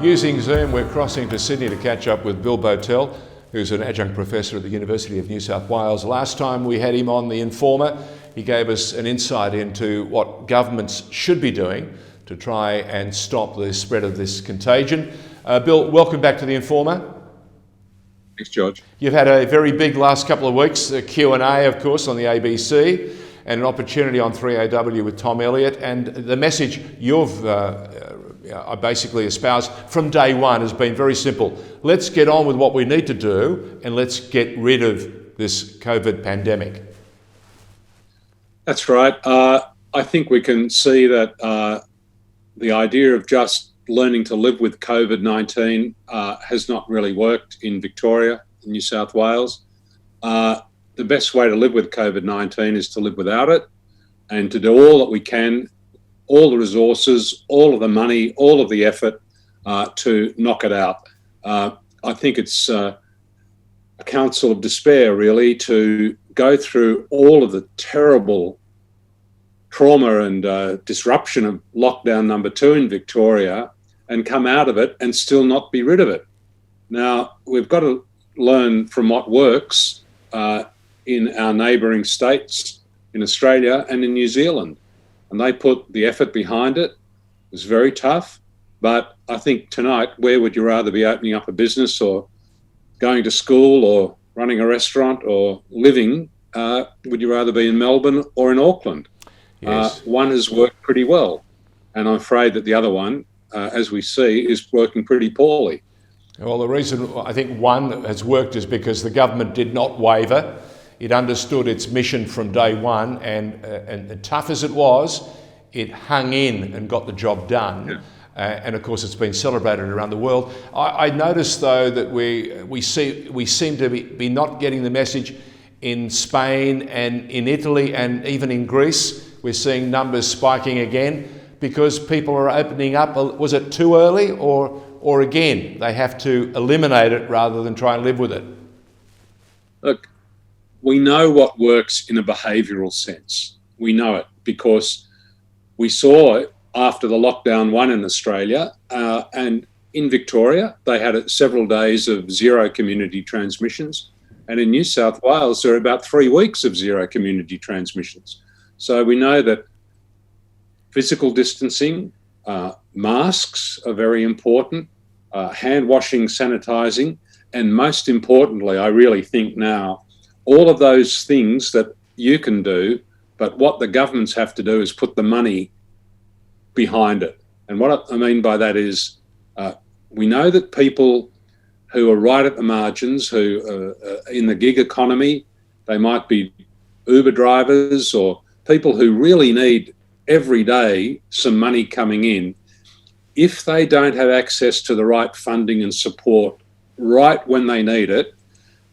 Using Zoom, we're crossing to Sydney to catch up with Bill Bowtell, who's an adjunct professor at the University of New South Wales. Last time we had him on The Informer, he gave us an insight into what governments should be doing to try and stop the spread of this contagion. Bill, welcome back to The Informer. Thanks, George. You've had a very big last couple of weeks, a Q&A, of course, on the ABC, and an opportunity on 3AW with Tom Elliott. And the message you've basically espoused from day one has been very simple. Let's get on with what we need to do, and let's get rid of this COVID pandemic. That's right. I think we can see that the idea of just learning to live with COVID-19 has not really worked in Victoria, in New South Wales. The best way to live with COVID-19 is to live without it and to do all that we can, all the resources, all of the money, all of the effort to knock it out. I think it's a counsel of despair, really, to go through all of the terrible trauma and disruption of lockdown number 2 in Victoria and come out of it and still not be rid of it. Now, we've got to learn from what works in our neighbouring states, in Australia and in New Zealand. And they put the effort behind it. It was very tough. But I think tonight, where would you rather be opening up a business or going to school or running a restaurant or living? Would you rather be in Melbourne or in Auckland? Yes. One has worked pretty well. And I'm afraid that the other one, as we see, is working pretty poorly. Well, the reason I think one has worked is because the government did not waver. It understood its mission from day one, and tough as it was, it hung in and got the job done. Yeah. And of course, it's been celebrated around the world. I noticed, though, that we seem to be not getting the message in Spain and in Italy and even in Greece. We're seeing numbers spiking again because people are opening up. Was it too early, or again they have to eliminate it rather than try and live with it? Look, we know what works in a behavioural sense. We know it because we saw it after the lockdown 1 in Australia and in Victoria. They had several days of zero community transmissions. And in New South Wales, there are about 3 weeks of zero community transmissions. So we know that physical distancing, masks are very important, hand washing, sanitising, and most importantly, I really think now, all of those things that you can do, but what the governments have to do is put the money behind it. And what I mean by that is we know that people who are right at the margins, who are in the gig economy, they might be Uber drivers or people who really need every day some money coming in. If they don't have access to the right funding and support right when they need it,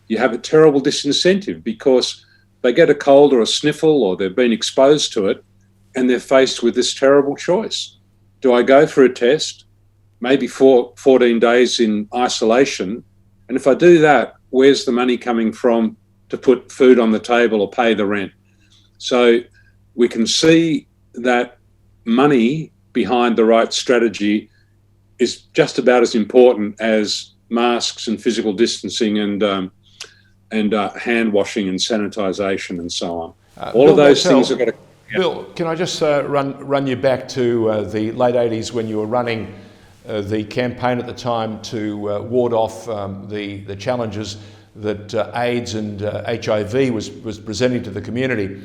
you have a terrible disincentive because they get a cold or a sniffle or they've been exposed to it and they're faced with this terrible choice. Do I go for a test, maybe 14 days in isolation? And if I do that, where's the money coming from to put food on the table or pay the rent? So we can see that money behind the right strategy is just about as important as masks and physical distancing and hand washing and sanitisation and so on. All of those things are going to... Yeah. Bill, can I just run you back to the late 80s when you were running the campaign at the time to ward off the challenges that AIDS and HIV was presenting to the community.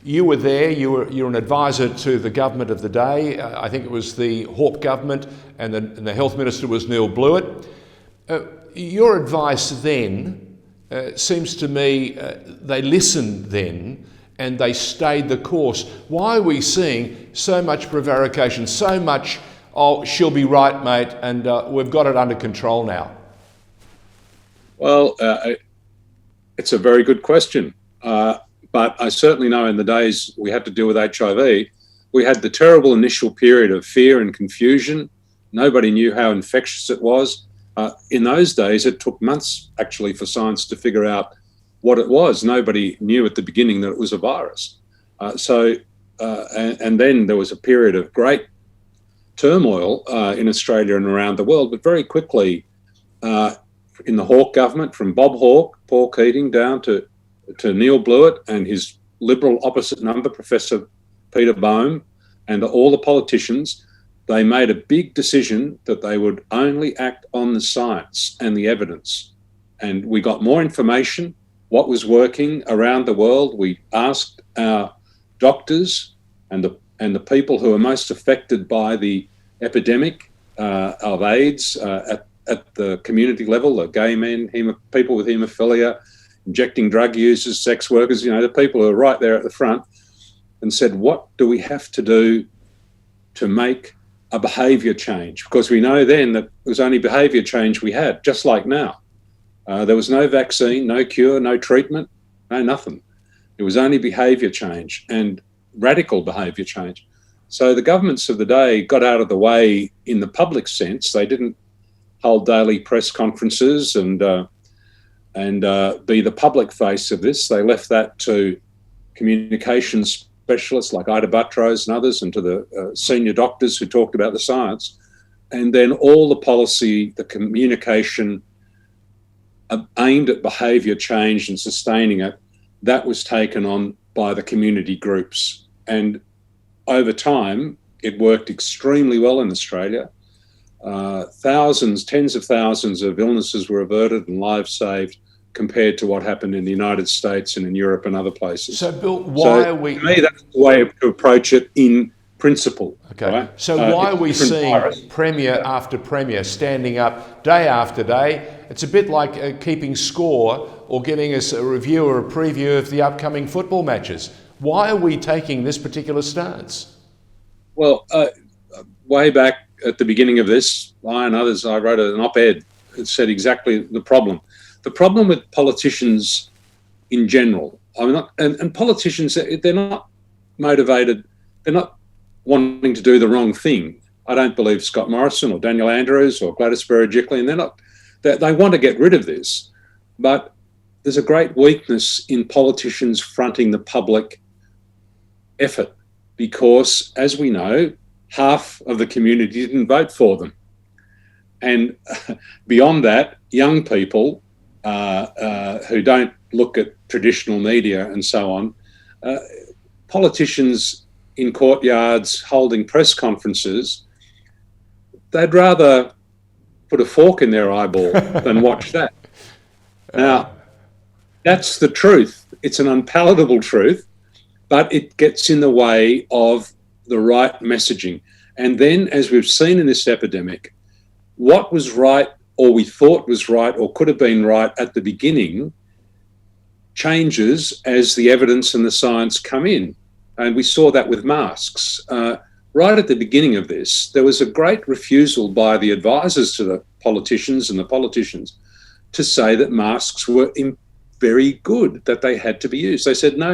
You were there, you were an advisor to the government of the day. I think it was the Hawke government, and the health minister was Neil Blewett. Your advice then seems to me they listened then and they stayed the course. Why are we seeing so much prevarication, so much, oh, she'll be right, mate, and we've got it under control now? Well, it's a very good question. But I certainly know in the days we had to deal with HIV, we had the terrible initial period of fear and confusion. Nobody knew how infectious it was. In those days, it took months actually for science to figure out what it was. Nobody knew at the beginning that it was a virus. And then there was a period of great turmoil in Australia and around the world, but very quickly in the Hawke government, from Bob Hawke, Paul Keating, down to Neil Blewett and his Liberal opposite number, Professor Peter Boehm, and all the politicians, they made a big decision that they would only act on the science and the evidence. And we got more information, what was working around the world. We asked our doctors and the people who are most affected by the epidemic of AIDS at the community level, the gay men, people with haemophilia, injecting drug users, sex workers, the people who are right there at the front, and said, what do we have to do to make a behaviour change? Because we know then that it was only behaviour change we had, just like now. There was no vaccine, no cure, no treatment, no nothing. It was only behaviour change and radical behaviour change. So the governments of the day got out of the way in the public sense. They didn't hold daily press conferences and be the public face of this. They left that to communications specialists like Ida Buttrose and others, and to the senior doctors who talked about the science. And then all the policy, the communication aimed at behaviour change and sustaining it, that was taken on by the community groups. And over time, it worked extremely well in Australia. Thousands, tens of thousands of illnesses were averted and lives saved compared to what happened in the United States and in Europe and other places. So, Bill, why are we... To me, that's the way to approach it in principle. Okay. Right? So why are we seeing Premier after Premier standing up day after day? It's a bit like keeping score or giving us a review or a preview of the upcoming football matches. Why are we taking this particular stance? Well, way back at the beginning of this, I and others, I wrote an op-ed that said exactly the problem. The problem with politicians in general, and politicians, they're not motivated, they're not wanting to do the wrong thing. I don't believe Scott Morrison or Daniel Andrews or Gladys Berejiklian, they want to get rid of this. But there's a great weakness in politicians fronting the public effort because, as we know, half of the community didn't vote for them. And beyond that, young people who don't look at traditional media and so on, politicians in courtyards holding press conferences, they'd rather put a fork in their eyeball than watch that. Now, that's the truth. It's an unpalatable truth, but it gets in the way of the right messaging. And then, as we've seen in this epidemic, what was right or we thought was right or could have been right at the beginning changes as the evidence and the science come in. And we saw that with masks. Right at the beginning of this, there was a great refusal by the advisors to the politicians and the politicians to say that masks were very good, that they had to be used. They said, no,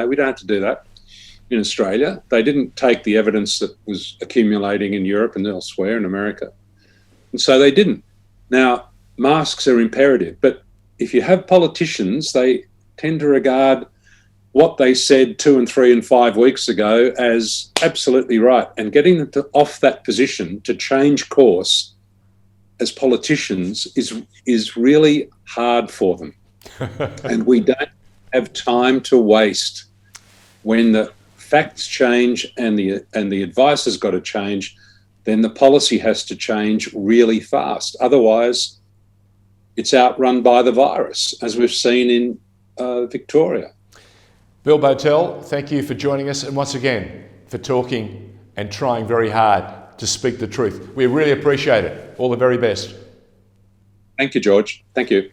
we don't have to do that in Australia. They didn't take the evidence that was accumulating in Europe and elsewhere in America. And so they didn't. Now, masks are imperative, but if you have politicians, they tend to regard what they said 2 and 3 and 5 weeks ago as absolutely right, and getting them off that position to change course as politicians is really hard for them. And we don't have time to waste. When the facts change and the advice has got to change, then the policy has to change really fast. Otherwise, it's outrun by the virus, as we've seen in Victoria. Bill Bowtell, thank you for joining us, and once again for talking and trying very hard to speak the truth. We really appreciate it. All the very best. Thank you, George. Thank you.